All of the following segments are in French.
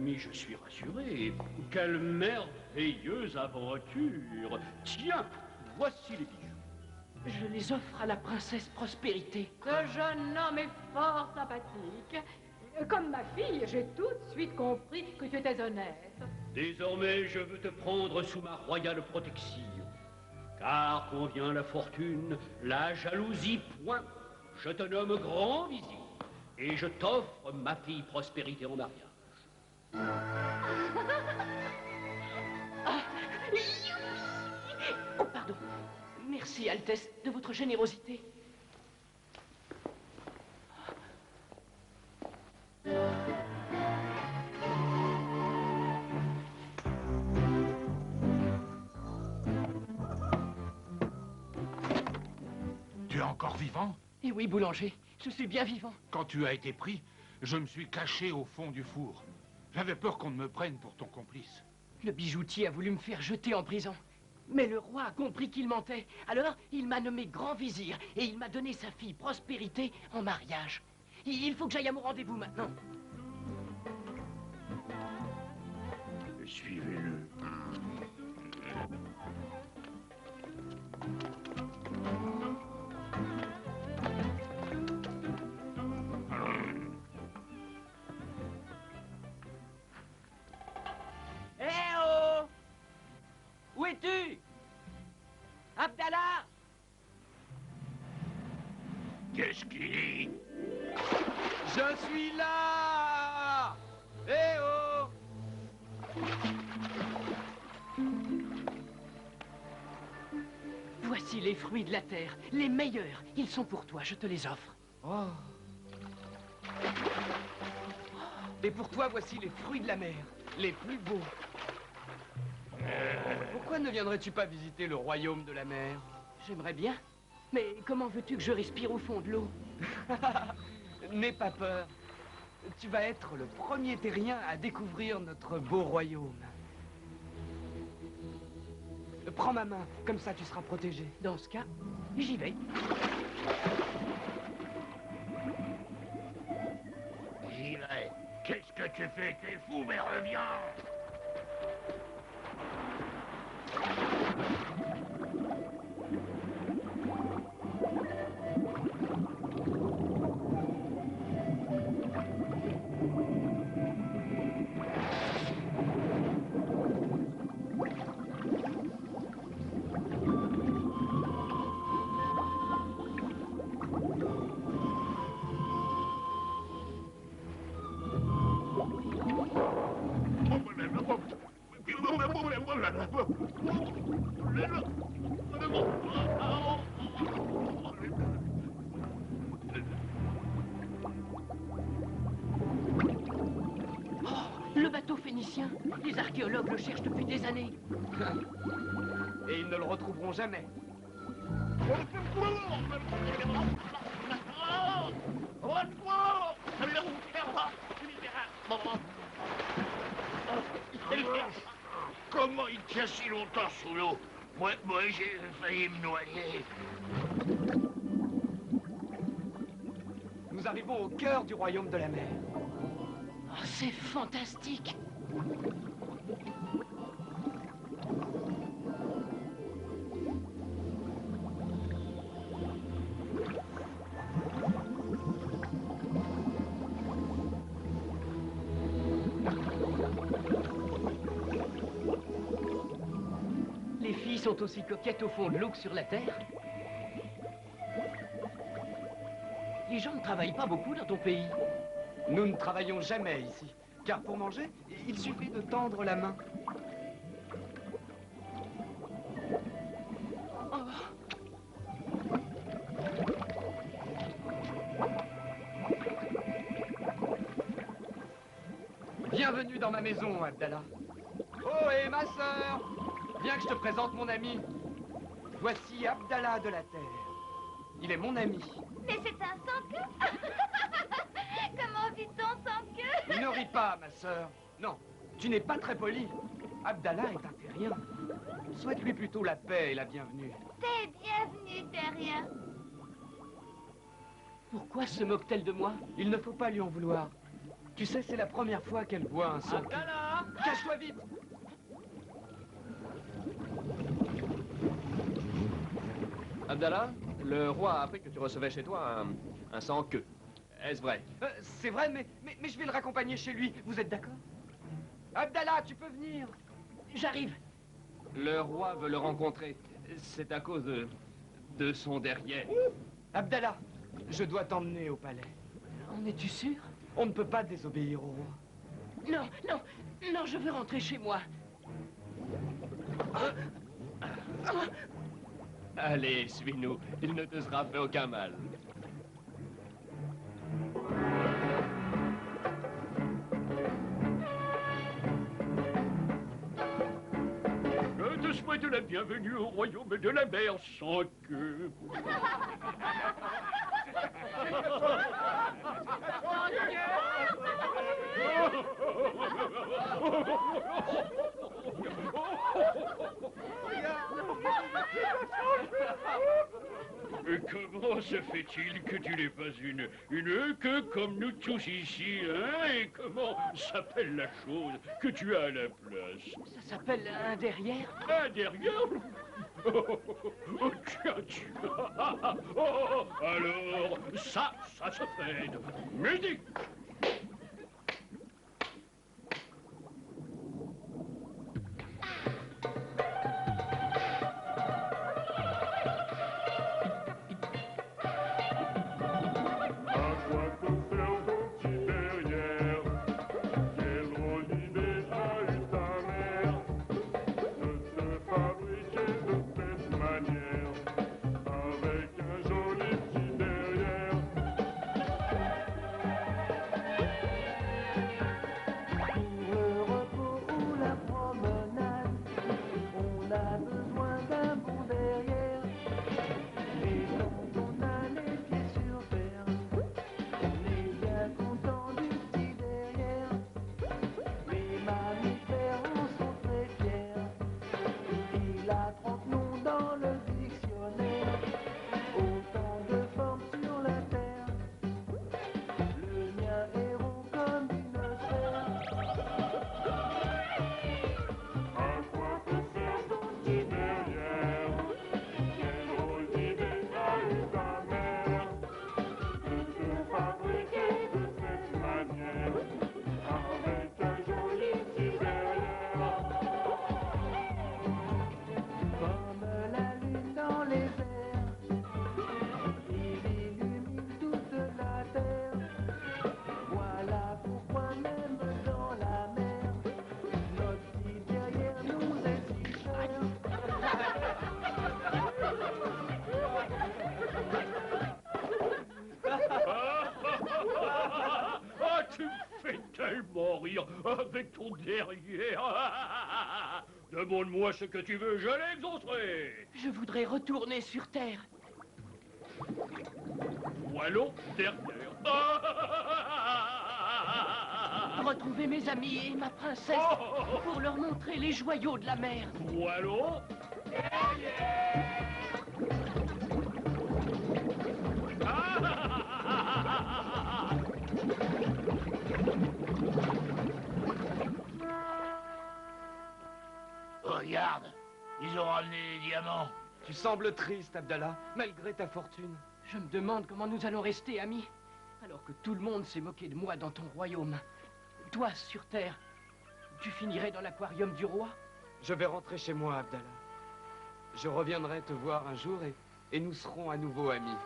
ami, je suis rassuré. Quelle merveilleuse aventure. Tiens, voici les bijoux. Je les offre à la princesse Prospérité. Ce jeune homme est fort sympathique. Comme ma fille, j'ai tout de suite compris que tu étais honnête. Désormais, je veux te prendre sous ma royale protection. Car quand vient la fortune, la jalousie point. Je te nomme grand vizir et je t'offre ma fille Prospérité en mariage. Oh, pardon. Merci, Altesse, de votre générosité. Tu es encore vivant? Eh oui, boulanger, je suis bien vivant. Quand tu as été pris, je me suis caché au fond du four. J'avais peur qu'on ne me prenne pour ton complice. Le bijoutier a voulu me faire jeter en prison. Mais le roi a compris qu'il mentait. Alors, il m'a nommé grand vizir et il m'a donné sa fille Prospérité en mariage. Il faut que j'aille à mon rendez-vous maintenant. Suivez-le. Eh oh! Où es-tu? Abdallah! Qu'est-ce qu'il dit? Je suis là! Eh oh! Voici les fruits de la terre, les meilleurs. Ils sont pour toi, je te les offre. Oh. Et pour toi, voici les fruits de la mer, les plus beaux. Pourquoi ne viendrais-tu pas visiter le royaume de la mer? J'aimerais bien. Mais comment veux-tu que je respire au fond de l'eau? N'aie pas peur. Tu vas être le premier terrien à découvrir notre beau royaume. Prends ma main, comme ça tu seras protégé. Dans ce cas, j'y vais. J'y vais. Qu'est-ce que tu fais? T'es fou, mais reviens! Le bateau phénicien. Les archéologues le cherchent depuis des années. Et ils ne le retrouveront jamais. Comment il tient si longtemps sous l'eau? Moi j'ai failli me noyer. Nous arrivons au cœur du royaume de la mer. Oh, c'est fantastique. Les filles sont aussi coquettes au fond de l'eau que sur la terre. Les gens ne travaillent pas beaucoup dans ton pays. Nous ne travaillons jamais ici, car pour manger, il suffit de tendre la main. Bienvenue dans ma maison, Abdallah. Oh, et ma sœur! Viens que je te présente mon ami. Voici Abdallah de la Terre. Il est mon ami. Mais c'est un sans-queue. Comment vit-on sans queue? Ne ris pas, ma sœur. Non, tu n'es pas très poli. Abdallah est un terrien. Souhaite-lui plutôt la paix et la bienvenue. T'es bienvenue, terrien. Pourquoi se moque-t-elle de moi? Il ne faut pas lui en vouloir. Tu sais, c'est la première fois qu'elle voit un sang. Abdallah! Cache-toi vite! Abdallah, le roi a appris que tu recevais chez toi un sans-queue. Est-ce vrai? C'est vrai, mais je vais le raccompagner chez lui. Vous êtes d'accord? Abdallah, tu peux venir. J'arrive. Le roi veut le rencontrer. C'est à cause de son derrière. Abdallah, je dois t'emmener au palais. En es-tu sûr? On ne peut pas désobéir au roi. Non, non, non, je veux rentrer chez moi. Allez, suis-nous. Il ne te sera fait aucun mal. Je te souhaite la bienvenue au royaume de la mer sans queue. Et comment se fait-il que tu n'aies pas une queue comme nous tous ici, hein? Et comment s'appelle la chose que tu as à la place? Ça s'appelle un derrière? Ah, derrière? Oh, tiens. Alors, ça se fait. Musique! Tellement rire avec ton derrière. Demande-moi ce que tu veux, je l'exaucerai. Je voudrais retourner sur Terre. Ou allons derrière. Retrouver mes amis et ma princesse pour leur montrer les joyaux de la mer. Ou allons Regarde, ils ont ramené les diamants. Tu sembles triste, Abdallah, malgré ta fortune. Je me demande comment nous allons rester amis, alors que tout le monde s'est moqué de moi dans ton royaume. Toi, sur Terre, tu finirais dans l'aquarium du roi? Je vais rentrer chez moi, Abdallah. Je reviendrai te voir un jour et nous serons à nouveau amis.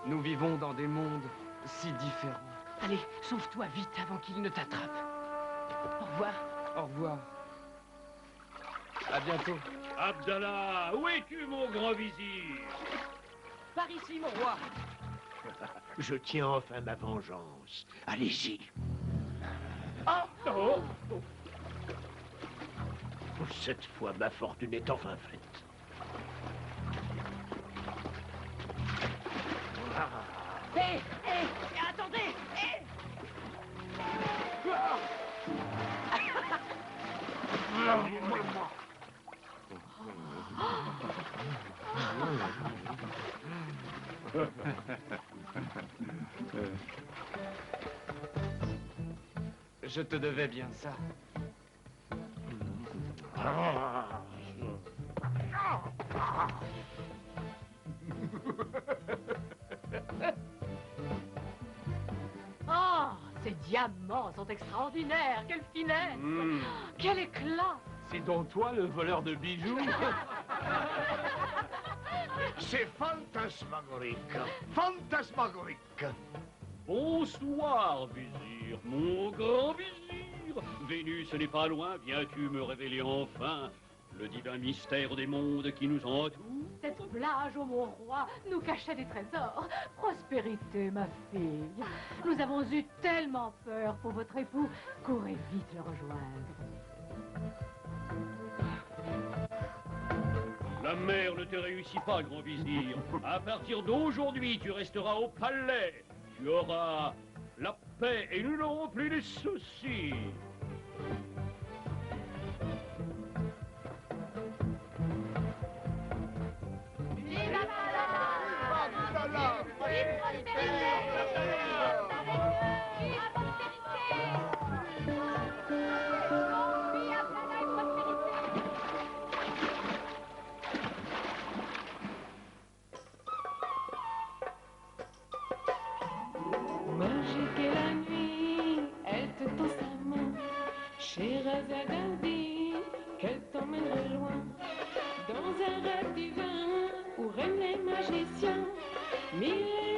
Nous vivons dans des mondes si différents. Allez, sauve-toi vite avant qu'il ne t'attrape. Au revoir. Au revoir. À bientôt. Abdallah, où es-tu, mon grand vizir? Par ici, mon roi. Je tiens enfin ma vengeance. Allez-y. Oh. Cette fois, ma fortune est enfin faite. Hé, attendez. Je te devais bien ça. Oh, ces diamants sont extraordinaires. Quelle finesse. Quel éclat. C'est donc toi le voleur de bijoux? C'est fantasmagorique. Fantasmagorique. Bonsoir, vizir, mon grand vizir. Vénus n'est pas loin, viens-tu me révéler enfin le divin mystère des mondes qui nous entourent? Cette plage, ô mon roi, nous cachait des trésors. Prospérité, ma fille. Nous avons eu tellement peur pour votre époux. Courez vite le rejoindre. La mer ne te réussit pas, grand vizir. À partir d'aujourd'hui, tu resteras au palais. Tu auras la paix et nous n'aurons plus de soucis. Vive Abdallah! Vive prospérité! Vive prospérité! Vive Abdallah et prospérité! Magique est la nuit, elle te tend sa main. Scheherazade, qu'elle t'emmènerait loin. Dans un rêve divin où règnent les magiciens. Mille